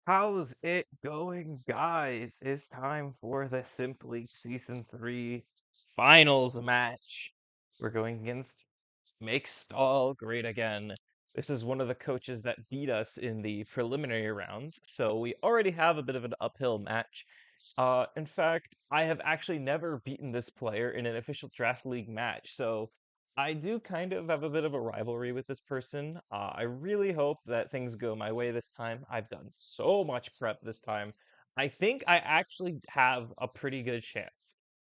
How's it going, guys? It's time for the Simply Season 3 Finals match. We're going against Make Stall Great Again. This is one of the coaches that beat us in the preliminary rounds, so we already have a bit of an uphill match. In fact, I have actually never beaten this player in an official Draft League match, so I do kind of have a bit of a rivalry with this person. I really hope that things go my way this time. I've done so much prep this time. I think I actually have a pretty good chance.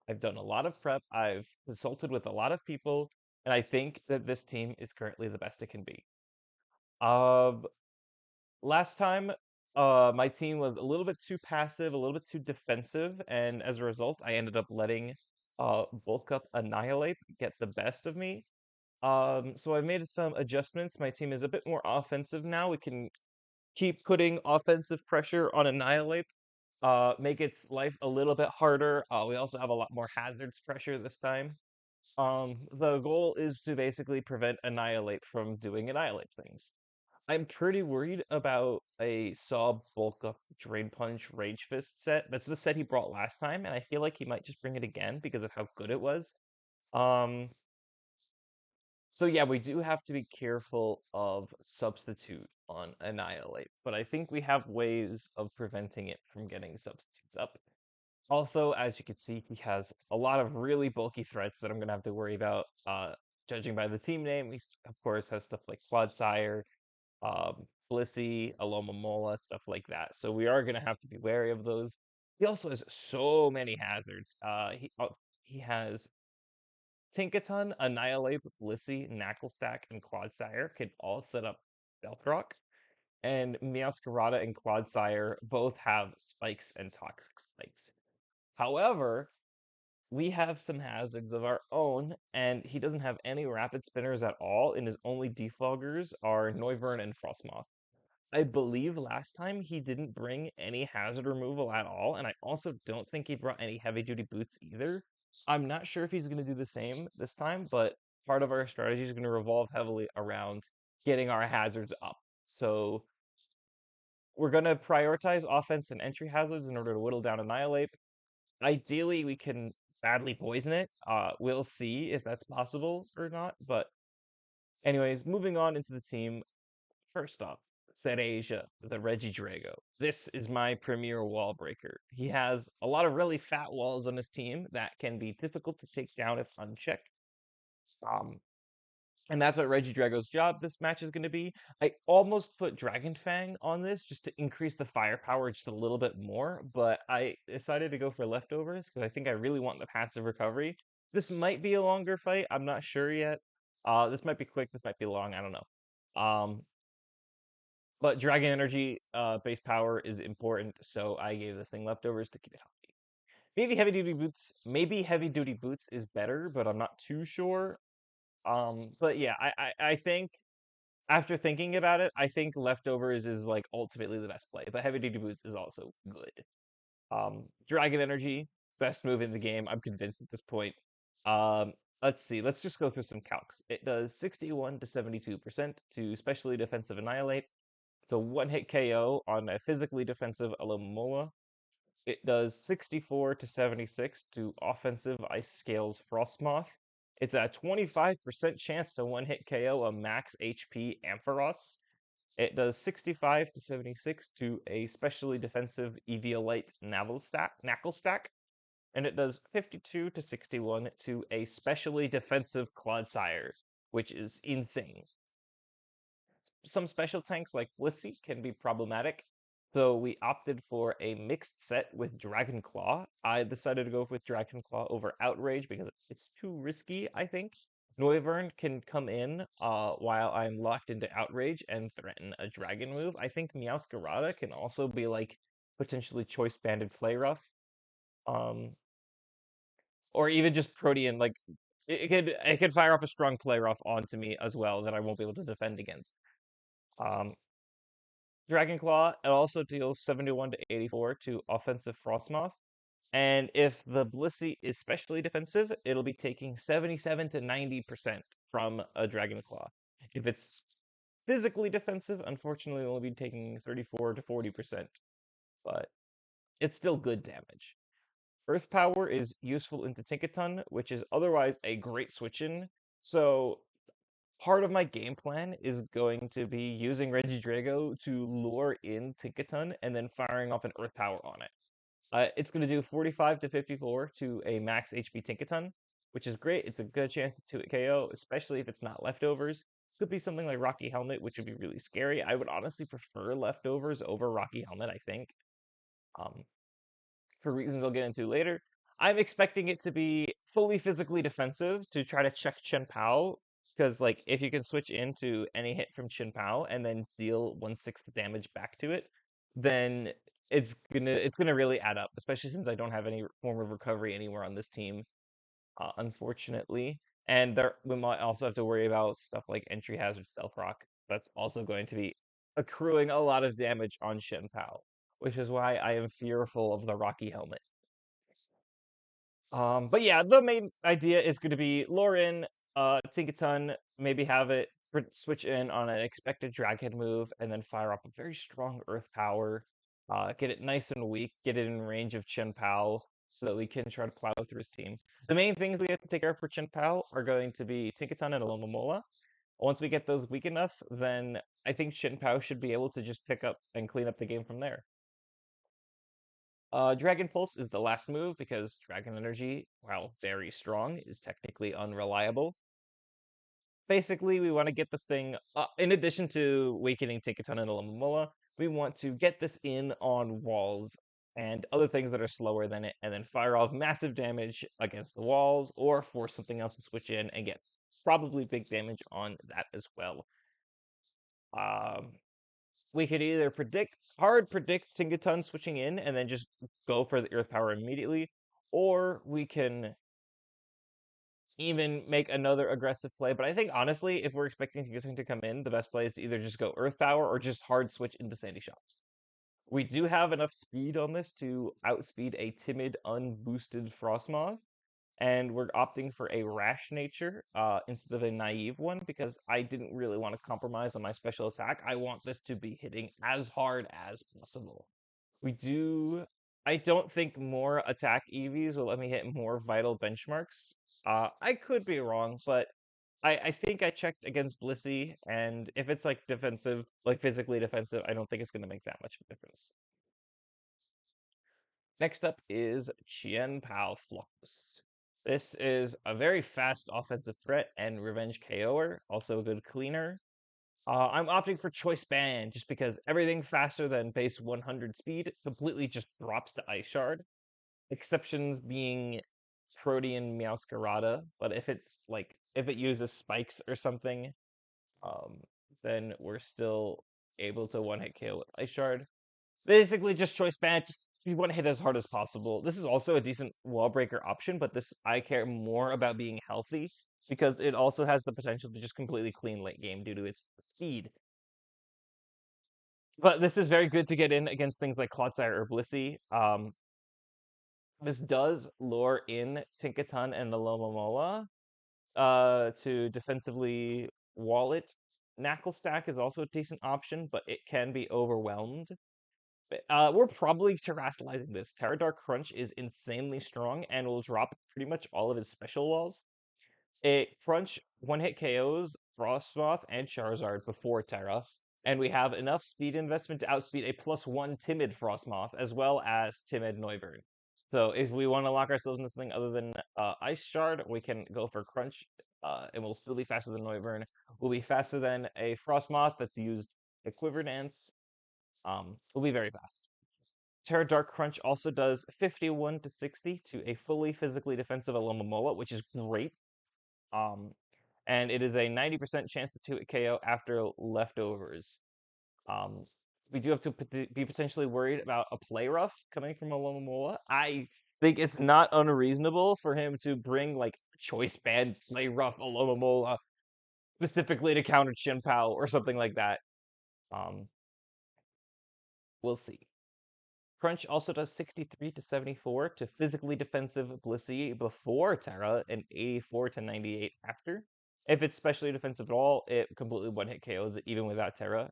I've done a lot of prep, I've consulted with a lot of people, and I think that this team is currently the best it can be. Um, Last time, my team was a little bit too passive, a little bit too defensive, and as a result, I ended up letting Bulk Up Annihilate get the best of me. So I made some adjustments. My team is a bit more offensive now. We can keep putting offensive pressure on Annihilate, make its life a little bit harder. We also have a lot more hazards pressure this time. The goal is to basically prevent Annihilate from doing Annihilate things. I'm pretty worried about a Saw Bulk Up Drain Punch Rage Fist set. That's the set he brought last time, and I feel like he might just bring it again because of how good it was. Um, so yeah, we do have to be careful of Substitute on Annihilate, but I think we have ways of preventing it from getting Substitutes up. Also, as you can see, he has a lot of really bulky threats that I'm going to have to worry about. Judging by the team name, he of course has stuff like Quadsire, Blissey, Alomomola, stuff like that. So we are going to have to be wary of those. He also has so many hazards. He has Tinkaton, Annihilate, Blissey, Knacklestack, and Quadsire can all set up Beltrock. And Meowscarada and Quadsire both have spikes and toxic spikes. However, we have some hazards of our own, and he doesn't have any rapid spinners at all, and his only defoggers are Noivern and Frostmoth. I believe last time he didn't bring any hazard removal at all, and I also don't think he brought any heavy duty boots either. I'm not sure if he's going to do the same this time, but part of our strategy is going to revolve heavily around getting our hazards up. So we're going to prioritize offense and entry hazards in order to whittle down Annihilate. Ideally, we can badly poison it. We'll see if that's possible or not. But anyways, moving on into the team. First up, Asia, the Regidrago. This is my premier wall breaker. He has a lot of really fat walls on his team that can be difficult to take down if unchecked. Um, and that's what Regidrago's job this match is going to be. I almost put Dragon Fang on this just to increase the firepower just a little bit more, but I decided to go for leftovers because I think I really want the passive recovery. This might be a longer fight. I'm not sure yet. This might be quick. This might be long. I don't know. But Dragon Energy base power is important, so I gave this thing leftovers to keep it healthy. Maybe heavy duty boots is better, but I'm not too sure. But yeah, I think after thinking about it, I think leftovers is like ultimately the best play, but heavy duty boots is also good. Dragon Energy, best move in the game. I'm convinced at this point. Um, let's see. Let's just go through some calcs. It does 61 to 72% to specially defensive annihilate. It's a one-hit KO on a physically defensive Alomomola. It does 64 to 76 to offensive Ice Scales Frostmoth. It's a 25% chance to one-hit KO a max HP Ampharos. It does 65 to 76 to a specially defensive Eviolite Knacklestack. And it does 52 to 61 to a specially defensive Clodsire, which is insane. Some special tanks like Blissey can be problematic, so we opted for a mixed set with Dragon Claw. I decided to go with Dragon Claw over Outrage because it's too risky, I think. Noivern can come in while I'm locked into Outrage and threaten a dragon move. I think Meowscarada can also be like potentially choice banded Play Rough. Um, or even just Protean, like it could fire up a strong Play Rough onto me as well that I won't be able to defend against. Um, Dragon Claw, it also deals 71 to 84 to offensive Frostmoth. And if the Blissey is specially defensive, it'll be taking 77 to 90% from a Dragon Claw. If it's physically defensive. Unfortunately, it'll only be taking 34 to 40%, but it's still good damage. Earth Power is useful into Tinkaton, which is otherwise a great switch-in. So part of my game plan is going to be using Regidrago to lure in Tinkaton and then firing off an Earth Power on it. It's going to do 45 to 54 to a max HP Tinkaton, which is great. It's a good chance to KO, especially if it's not leftovers. Could be something like Rocky Helmet, which would be really scary. I would honestly prefer leftovers over Rocky Helmet, I think. Um, for reasons I'll get into later. I'm expecting it to be fully physically defensive to try to check Chen Pao, because like if you can switch into any hit from Chen Pao and then deal 1/6 damage back to it, then it's gonna really add up, especially since I don't have any form of recovery anywhere on this team, unfortunately. And there we might also have to worry about stuff like entry hazard stealth rock. That's also going to be accruing a lot of damage on Shen Pao, which is why I am fearful of the Rocky Helmet. But yeah, the main idea is going to be lure in, Tinkaton, maybe have it switch in on an expected draghead move, and then fire up a very strong Earth Power. Get it nice and weak, get it in range of Chen Pao, so that we can try to plow through his team. The main things we have to take care of for Chen Pao are going to be Tinkaton and Alomomola. Once we get those weak enough, then I think Chen Pao should be able to just pick up and clean up the game from there. Dragon Pulse is the last move because Dragon Energy, while very strong, is technically unreliable. Basically, we want to get this thing, in addition to weakening Tinkaton and Alomomola, we want to get this in on walls and other things that are slower than it, and then fire off massive damage against the walls, or force something else to switch in and get probably big damage on that as well. Um, we could either hard predict Tingaton switching in and then just go for the Earth Power immediately, or we can even make another aggressive play. But I think honestly, if we're expecting Tingaton to come in, the best play is to either just go Earth Power or just hard switch into Sandy Shocks. We do have enough speed on this to outspeed a timid, unboosted Frostmoth, and we're opting for a rash nature instead of a naive one because I didn't really want to compromise on my special attack. I want this to be hitting as hard as possible. We do. I don't think more attack EVs will let me hit more vital benchmarks. I could be wrong, but I think I checked against Blissey, and if it's like defensive, like physically defensive, I don't think it's going to make that much of a difference. Next up is Chien Pao Flux. This is a very fast offensive threat and revenge KOer, also a good cleaner. I'm opting for Choice Band just because everything faster than base 100 speed completely just drops to Ice Shard. Exceptions being Protean Meowscarada, but if it uses spikes or something, um, then we're still able to one-hit KO with Ice Shard. Basically, just Choice Band, just you want to hit as hard as possible. This is also a decent wall breaker option, but this I care more about being healthy because it also has the potential to just completely clean late game due to its speed. But this is very good to get in against things like Clodsire or Blissey. This does lure in Tinkaton and the Lomomola to defensively wall it. Knuckle Stack is also a decent option, but it can be overwhelmed. We're probably terastallizing this. Terradark Crunch is insanely strong and will drop pretty much all of his special walls. It Crunch one-hit KOs Frostmoth and Charizard before Terra, and we have enough speed investment to outspeed a +1 timid Frostmoth as well as timid Noivern. So if we want to lock ourselves into something other than Ice Shard, we can go for Crunch, and we'll still be faster than Noivern. We'll be faster than a Frostmoth that's used a Quiver Dance. We'll be very fast. Terra Dark Crunch also does 51 to 60 to a fully physically defensive Alomomola, which is great. Um, and it is a 90% chance to 2-hit KO after leftovers. Um, we do have to be potentially worried about a play rough coming from Alomomola. I think it's not unreasonable for him to bring like choice band play rough Alomomola specifically to counter Shin Pao or something like that. Um, we'll see. Crunch also does 63 to 74 to physically defensive Blissey before Terra and 84 to 98 after. If it's specially defensive at all, it completely one-hit KOs it even without Terra.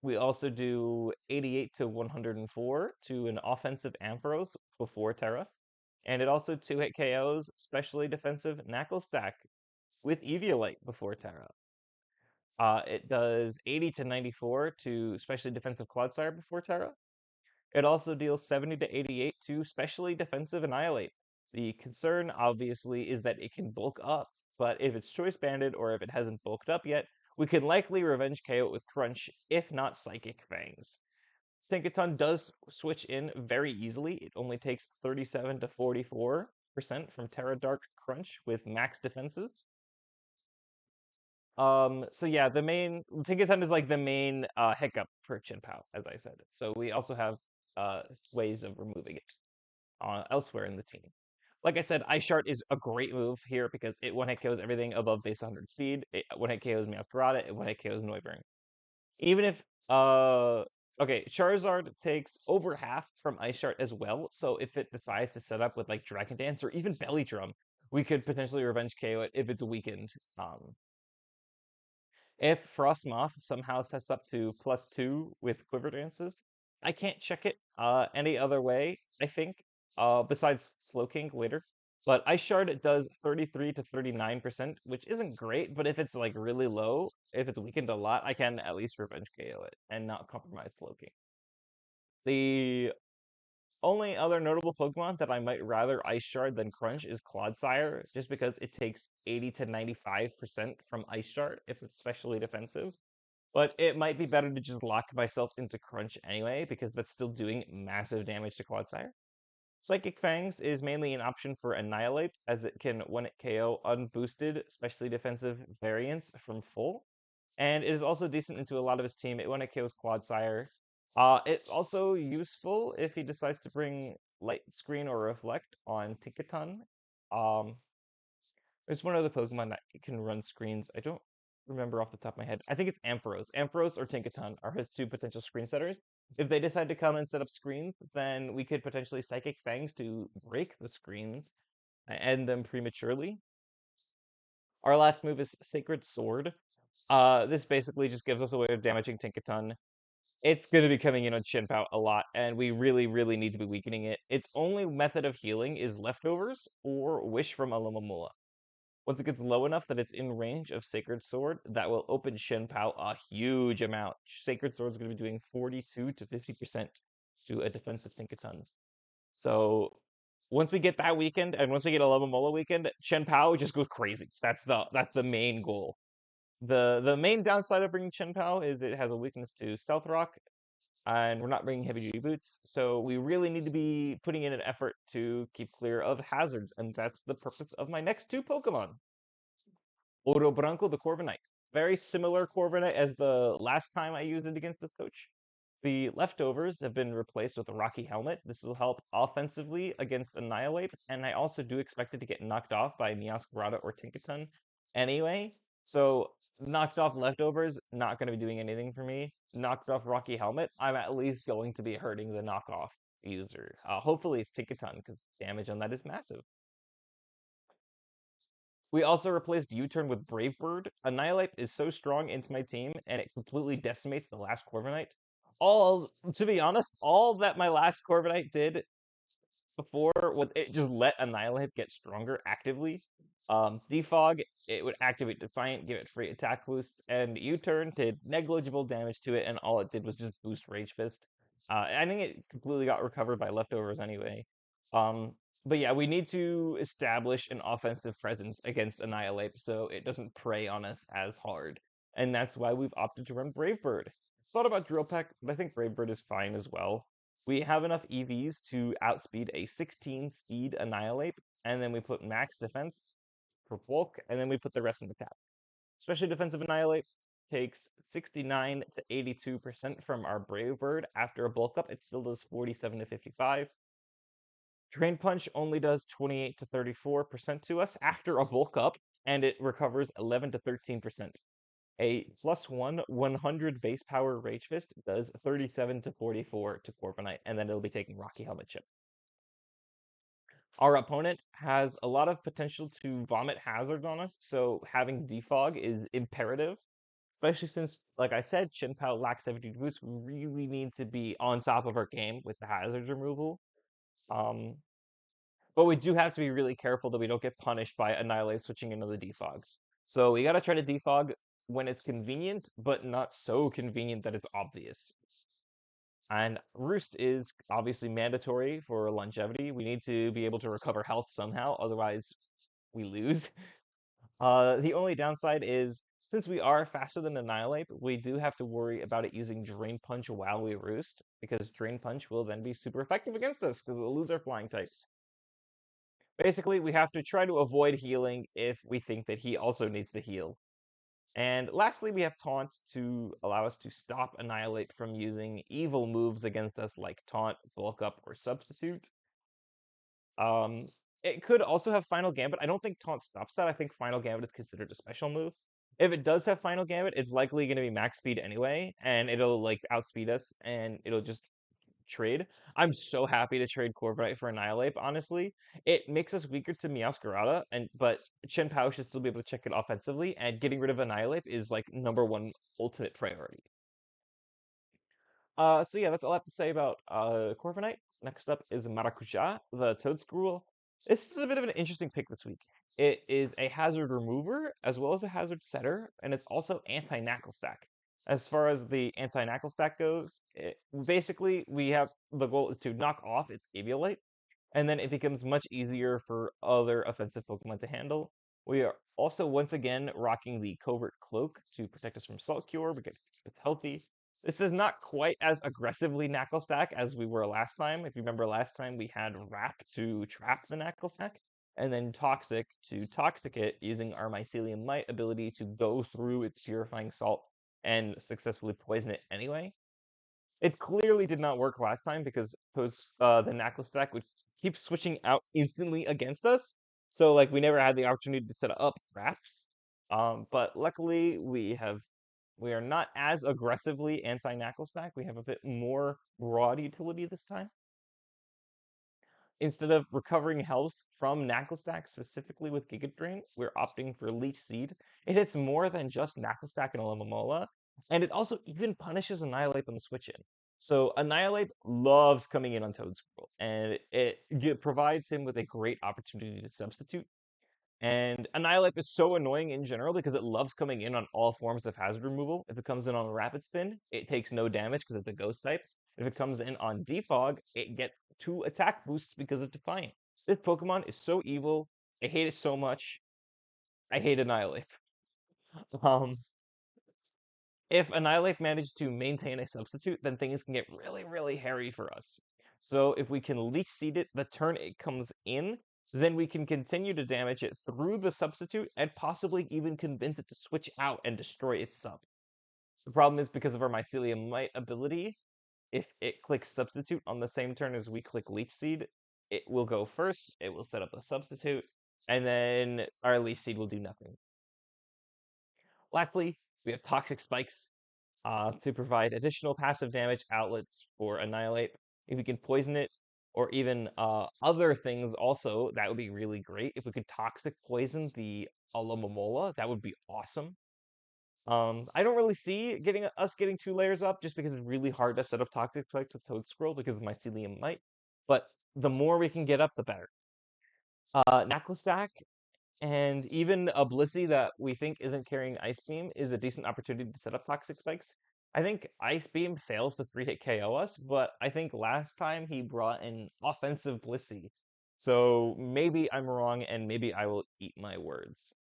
We also do 88 to 104 to an offensive Ampharos before Terra. And it also two-hit KOs specially defensive Knuckle Stack with Eviolite before Terra. It does 80 to 94 to specially defensive Clodsire before Terra. It also deals 70 to 88 to specially defensive Annihilate. The concern, obviously, is that it can bulk up, but if it's choice banded or if it hasn't bulked up yet, we can likely revenge KO it with Crunch, if not Psychic Fangs. Tinkaton does switch in very easily. It only takes 37 to 44% from Terra Dark Crunch with max defenses. So yeah, the main Tinkaton is like the main hiccup for Chin Pao, as I said. So we also have uh ways of removing it elsewhere in the team. Like I said, Ice Shard is a great move here because it one-hit KOs everything above base 100 speed. It one-hit KOs Meowscarada, it one-hit KOs Noivern. Even if okay, Charizard takes over half from Ice Shard as well, so if it decides to set up with like Dragon Dance or even Belly Drum, we could potentially revenge KO it if it's weakened. If Frostmoth somehow sets up to +2 with Quiver Dances, I can't check it any other way, I think, besides Slowking later. But Ice Shard does 33 to 39%, which isn't great, but if it's like really low, if it's weakened a lot, I can at least revenge KO it and not compromise Slowking. The only other notable Pokemon that I might rather Ice Shard than Crunch is Clodsire, just because it takes 80 to 95% from Ice Shard if it's specially defensive. But it might be better to just lock myself into Crunch anyway, because that's still doing massive damage to Clodsire. Psychic Fangs is mainly an option for Annihilate, as it can one-hit KO unboosted, specially defensive variants from full. And it is also decent into a lot of his team. It one-hit KOs Clodsire. It's also useful if he decides to bring Light Screen or Reflect on Tinkaton. Um, there's one other Pokemon that can run screens. I don't remember off the top of my head. I think it's Ampharos. Ampharos or Tinkaton are his two potential screen setters. If they decide to come and set up screens, then we could potentially Psychic Fangs to break the screens and end them prematurely. Our last move is Sacred Sword. This basically just gives us a way of damaging Tinkaton. It's going to be coming in on Shinpao a lot, and we really, really need to be weakening it. Its only method of healing is Leftovers or Wish from Alamamula. Once it gets low enough that it's in range of Sacred Sword, that will open Shin Pao a huge amount. Sacred Sword is going to be doing 42 to 50% to a defensive Tinkaton. So once we get that weakened, and once we get a Mola weakened, Shen Pao just goes crazy. That's the main goal. The main downside of bringing Shen Pao is it has a weakness to Stealth Rock, and we're not bringing heavy duty boots, so we really need to be putting in an effort to keep clear of hazards, and that's the purpose of my next two Pokemon. Oro Branco, the Corviknight. Very similar Corviknight as the last time I used it against this coach. The leftovers have been replaced with a Rocky Helmet. This will help offensively against Annihilate, and I also do expect it to get knocked off by Meowscarada or Tinkaton anyway. So knocked off leftovers, not going to be doing anything for me. Knocked off Rocky Helmet, I'm at least going to be hurting the knockoff user. Hopefully it's Tinkaton, because damage on that is massive. We also replaced U-Turn with Brave Bird. Annihilate is so strong into my team, and it completely decimates the last Corviknight. To be honest, all that my last Corviknight did before was it just let Annihilate get stronger actively. Defog, it would activate Defiant, give it free attack boosts, and U-Turn did negligible damage to it, and all it did was just boost Rage Fist. I think it completely got recovered by leftovers anyway. Um, but yeah, we need to establish an offensive presence against Annihilate so it doesn't prey on us as hard. And that's why we've opted to run Brave Bird. Thought about Drill Peck, but I think Brave Bird is fine as well. We have enough EVs to outspeed a 16 speed Annihilate, and then we put max defense for bulk, and then we put the rest in the cap. Especially defensive Annihilate takes 69 to 82% from our Brave Bird. After a bulk up, it still does 47 to 55. Drain Punch only does 28 to 34% to us after a bulk up, and it recovers 11 to 13%. A +1 100 base power Rage Fist does 37 to 44 to Corviknight, and then it'll be taking Rocky Helmet Chip. Our opponent has a lot of potential to vomit hazards on us, so having defog is imperative, especially since, like I said, Shin-Pao lacks 70 boost. We really need to be on top of our game with the hazards removal. Um, but we do have to be really careful that we don't get punished by Annihilate switching into the defog. So we gotta try to defog when it's convenient, but not so convenient that it's obvious. And Roost is obviously mandatory for longevity. We need to be able to recover health somehow, otherwise we lose. The only downside is since we are faster than Annihilate, we do have to worry about it using Drain Punch while we Roost, because Drain Punch will then be super effective against us because we'll lose our flying types. Basically, we have to try to avoid healing if we think that he also needs to heal. And lastly, we have Taunt to allow us to stop Annihilate from using evil moves against us like Taunt, Bulk Up, or Substitute. Um, it could also have Final Gambit. I don't think Taunt stops that. I think Final Gambit is considered a special move. If it does have Final Gambit, it's likely going to be max speed anyway, and it'll like outspeed us, and it'll just trade. I'm so happy to trade Corviknight for Annihilate, honestly. It makes us weaker to Meowscarada, but Chen Pao should still be able to check it offensively, and getting rid of Annihilate is like #1 ultimate priority. So yeah, that's all I have to say about Corviknight. Next up is Maracuja, the Toedscruel. This is a bit of an interesting pick this week. It is a hazard remover as well as a hazard setter, and it's also anti-knackle stack. As far as the anti-knackle stack goes, basically we have the goal is to knock off its Aviolite, and then it becomes much easier for other offensive Pokemon to handle. We are also once again rocking the Covert Cloak to protect us from Salt Cure because it's healthy. This is not quite as aggressively Knackle Stack as we were last time. If you remember last time, we had Wrap to trap the Knackle Stack, and then Toxic to Toxic it using our Mycelium Might ability to go through its Purifying Salt and successfully poison it anyway. It clearly did not work last time because the Knackle Stack would keep switching out instantly against us. So like we never had the opportunity to set up wraps. But luckily we are not as aggressively anti-Knackle Stack. We have a bit more broad utility this time. Instead of recovering health from Knackle Stack specifically with Giga Drain, we're opting for Leech Seed. It hits more than just Knackle Stack and Alomomola, and it also even punishes Annihilate on the switch in. So Annihilate loves coming in on Toedscruel, and it provides him with a great opportunity to substitute. And Annihilate is so annoying in general because it loves coming in on all forms of hazard removal. If it comes in on Rapid Spin, it takes no damage because it's a ghost type. If it comes in on Defog, it gets 2 attack boosts because of Defiant. This Pokemon is so evil. I hate it so much. I hate Annihilate. Um, if Annihilate manages to maintain a substitute, then things can get really, really hairy for us. So if we can Leech Seed it the turn it comes in, then we can continue to damage it through the substitute and possibly even convince it to switch out and destroy its sub. The problem is because of our Mycelium Might ability, if it clicks substitute on the same turn as we click Leech Seed, it will go first, it will set up a substitute, and then our Leech Seed will do nothing. Lastly, we have Toxic Spikes to provide additional passive damage outlets for Annihilate. If we can poison it, or even other things also, that would be really great. If we could Toxic Poison the Alomomola, that would be awesome. I don't really see us getting 2 layers up just because it's really hard to set up Toxic Spikes with Toedscruel because of Mycelium Might. But the more we can get up, the better. Knuckle Stack and even a Blissey that we think isn't carrying Ice Beam is a decent opportunity to set up Toxic Spikes. I think Ice Beam fails to 3-hit KO us, but I think last time he brought an offensive Blissey. So maybe I'm wrong and maybe I will eat my words.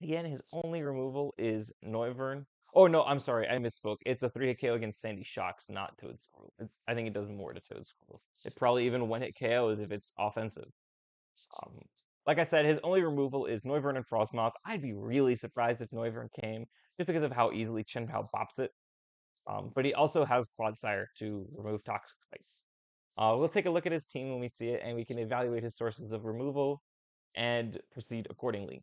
Again, his only removal is Noivern. Oh no, I'm sorry, I misspoke. It's a 3-hit KO against Sandy Shocks, not Toedscruel. I think it does more to Toedscruel. It probably even 1-hit KOs if it's offensive. Um, like I said, his only removal is Noivern and Frostmoth. I'd be really surprised if Noivern came, just because of how easily Chen-Pao bops it. But he also has Clodsire to remove Toxic Spikes. We'll take a look at his team when we see it, and we can evaluate his sources of removal and proceed accordingly.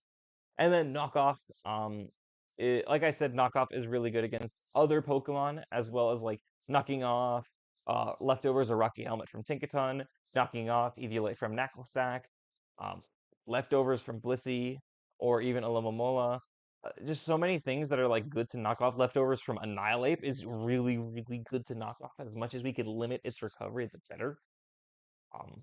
And then Knockoff, like I said, Knockoff is really good against other Pokemon, as well as like knocking off Leftovers or Rocky Helmet from Tinkaton, knocking off Eviolite from Knuckle Stack, um, leftovers from Blissey, or even Alomomola. Just so many things that are like good to knock off. Leftovers from Annihilate is really, really good to knock off. As much as we could limit its recovery, the better. Um,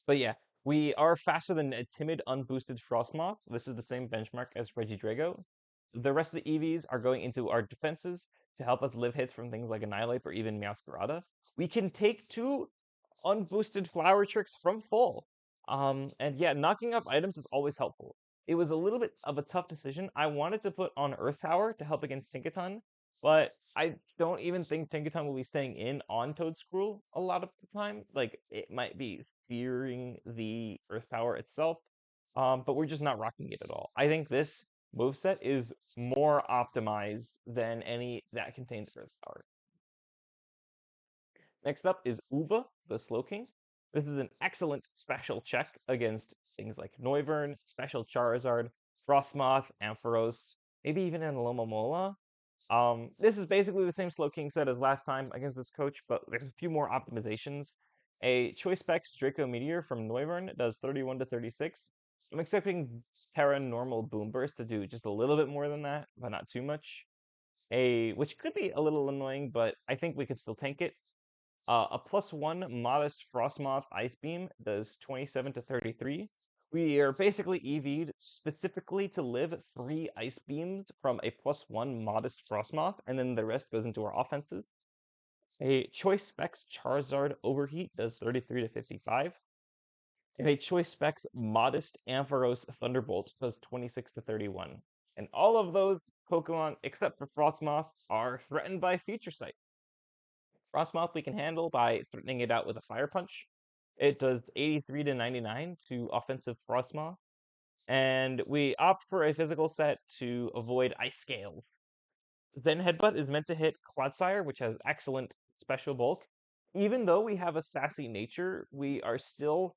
but yeah, we are faster than a timid, unboosted Frostmoth. This is the same benchmark as Regidrago. The rest of the EVs are going into our defenses to help us live hits from things like Annihilate or even Meowscarada. We can take two unboosted flower tricks from full. And yeah, knocking off items is always helpful. It was a little bit of a tough decision. I wanted to put on Earth Power to help against Tinkaton, but I don't even think Tinkaton will be staying in on Toedscruel a lot of the time. Like, it might be fearing the Earth Power itself, but we're just not rocking it at all. I think this moveset is more optimized than any that contains Earth Power. Next up is Uva, the Slowking. This is an excellent special check against things like Noivern, Special Charizard, Frostmoth, Ampharos, maybe even an Alomomola. This is basically the same Slowking set as last time against this coach, but there's a few more optimizations. A Choice Specs Draco Meteor from Noivern does 31 to 36. I'm expecting Terra Normal Boom Burst to do just a little bit more than that, but not too much. Which could be a little annoying, but I think we could still tank it. A +1 modest Frostmoth Ice Beam does 27 to 33. We are basically EV'd specifically to live 3 Ice Beams from a +1 modest Frostmoth, and then the rest goes into our offenses. A Choice Specs Charizard Overheat does 33 to 55. And a Choice Specs Modest Ampharos Thunderbolt does 26 to 31. And all of those Pokemon, except for Frostmoth, are threatened by Future Sight. Frostmoth we can handle by threatening it out with a Fire Punch. It does 83 to 99 to offensive Frostmoth. And we opt for a physical set to avoid Ice Scales. Zen Headbutt is meant to hit Clodsire, which has excellent special bulk. Even though we have a sassy nature, we are still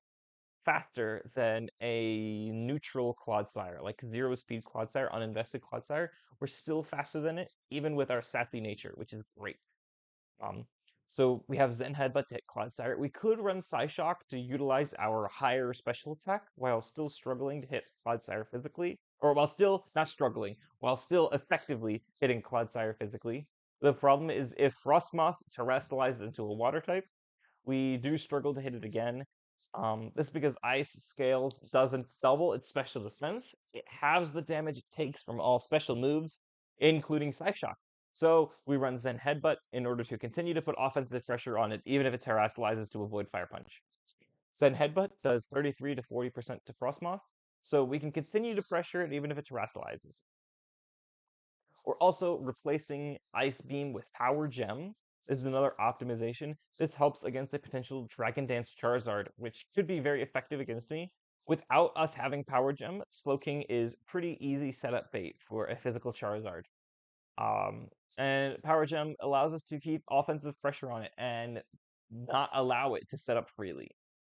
faster than a neutral Clodsire, like 0 speed Clodsire, uninvested Clodsire. We're still faster than it, even with our sassy nature, which is great. Um, so we have Zen Headbutt to hit Clodsire. We could run Psyshock to utilize our higher special attack while still struggling to hit Clodsire physically, or while still not struggling, while still effectively hitting Clodsire physically. The problem is if Frostmoth terrestrializes into a water type, we do struggle to hit it again. This is because Ice Scales doesn't double its special defense. It halves the damage it takes from all special moves, including Psyshock. So we run Zen Headbutt in order to continue to put offensive pressure on it, even if it terrestrializes to avoid Fire Punch. Zen Headbutt does 33 to 40% to Frostmoth, so we can continue to pressure it even if it terrestrializes. We're also replacing Ice Beam with Power Gem. This is another optimization. This helps against a potential Dragon Dance Charizard, which could be very effective against me. Without us having Power Gem, Slowking is pretty easy setup bait for a physical Charizard. Um, and Power Gem allows us to keep offensive pressure on it and not allow it to set up freely.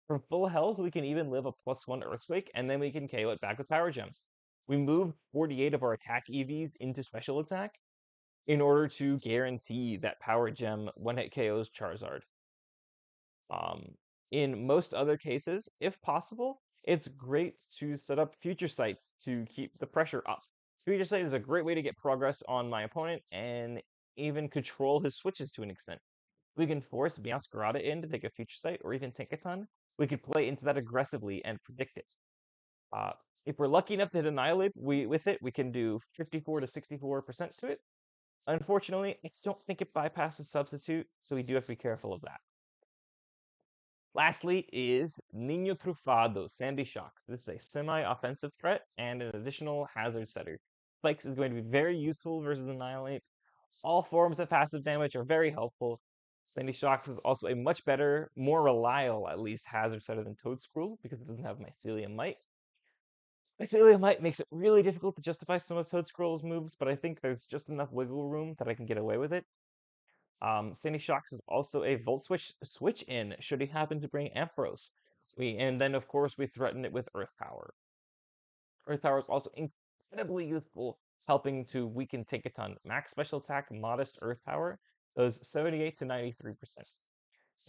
From full health, we can even live a +1 Earthquake, and then we can KO it back with Power Gem. We moved 48 of our attack EVs into special attack in order to guarantee that Power Gem when it KOs Charizard. Um, in most other cases, if possible, it's great to set up Future Sights to keep the pressure up. Future Sight is a great way to get progress on my opponent and even control his switches to an extent. We can force Meowscarada in to take a Future Sight or even Tinkaton. We could play into that aggressively and predict it. Uh, if we're lucky enough to hit Annihilate, we can do 54 to 64% to it. Unfortunately, I don't think it bypasses Substitute, so we do have to be careful of that. Lastly is Nino Trufado, Sandy Shocks. This is a semi-offensive threat and an additional hazard setter. Spikes is going to be very useful versus Annihilate. All forms of passive damage are very helpful. Sandy Shocks is also a much better, more reliable, at least, hazard setter than Toedscruel because it doesn't have Mycelium Might. Mycelium Might makes it really difficult to justify some of Toedscruel's moves, but I think there's just enough wiggle room that I can get away with it. Sandy Shocks is also a Volt switch in should he happen to bring Ampharos. And then of course we threaten it with Earth Power. Earth Power is also incredibly useful, helping to weaken Tinkaton. Max special attack, modest Earth Power does 78 to 93%.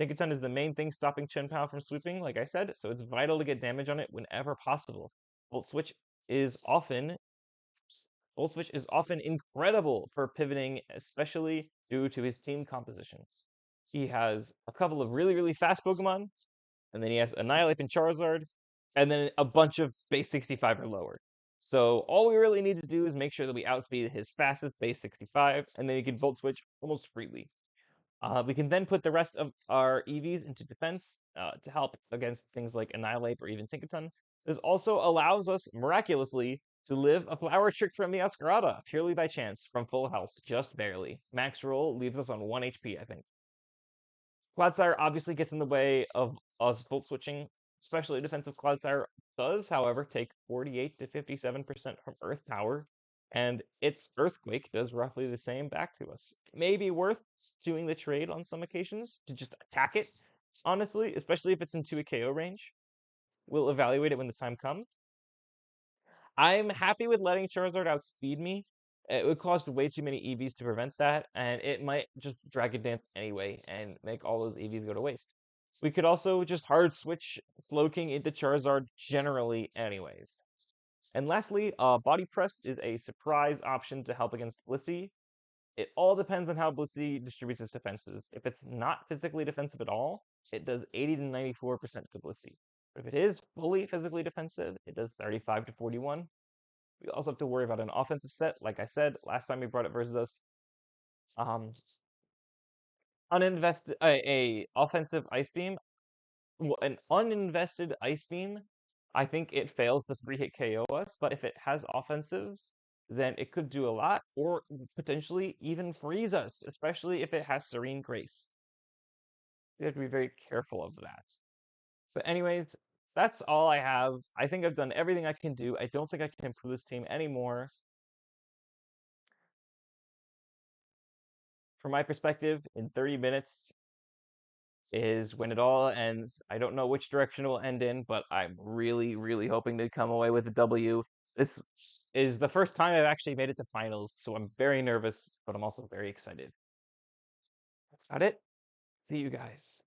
Tinkaton is the main thing stopping Chen-Pao from sweeping, like I said, so it's vital to get damage on it whenever possible. Volt Switch is often Volt Switch is often incredible for pivoting, especially due to his team composition. He has a couple of really fast Pokemon, and then he has Annihilate and Charizard, and then a bunch of base 65 or lower. So all we really need to do is make sure that we outspeed his fastest base 65, and then he can Volt Switch almost freely. We can then put the rest of our EVs into defense to help against things like Annihilate or even Tinkaton. This also allows us, miraculously, to live a flower trick from the Ascarada, purely by chance, from full health, just barely. Max roll leaves us on 1 HP, I think. Clodsire obviously gets in the way of us Volt switching, especially defensive Clodsire does, however, take 48 to 57% from Earth Power, and its Earthquake does roughly the same back to us. It may be worth doing the trade on some occasions to just attack it, honestly, especially if it's into a KO range. We'll evaluate it when the time comes. I'm happy with letting Charizard outspeed me. It would cost way too many EVs to prevent that, and it might just Dragon Dance anyway and make all those EVs go to waste. We could also just hard switch Slowking into Charizard generally anyways. And lastly, Body Press is a surprise option to help against Blissey. It all depends on how Blissey distributes its defenses. If it's not physically defensive at all, it does 80 to 94% to Blissey. But if it is fully physically defensive, it does 35 to 41. We also have to worry about an offensive set. Like I said, last time we brought it versus us, um, uninvested a offensive ice beam, an uninvested ice beam. I think it fails to 3-hit KO us, but if it has offensives, then it could do a lot, or potentially even freeze us, especially if it has Serene Grace. We have to be very careful of that. But anyways, that's all I have. I think I've done everything I can do. I don't think I can improve this team anymore. From my perspective, in 30 minutes is when it all ends. I don't know which direction it will end in, but I'm really hoping to come away with a W. This is the first time I've actually made it to finals, so I'm very nervous, but I'm also very excited. That's about it. See you guys.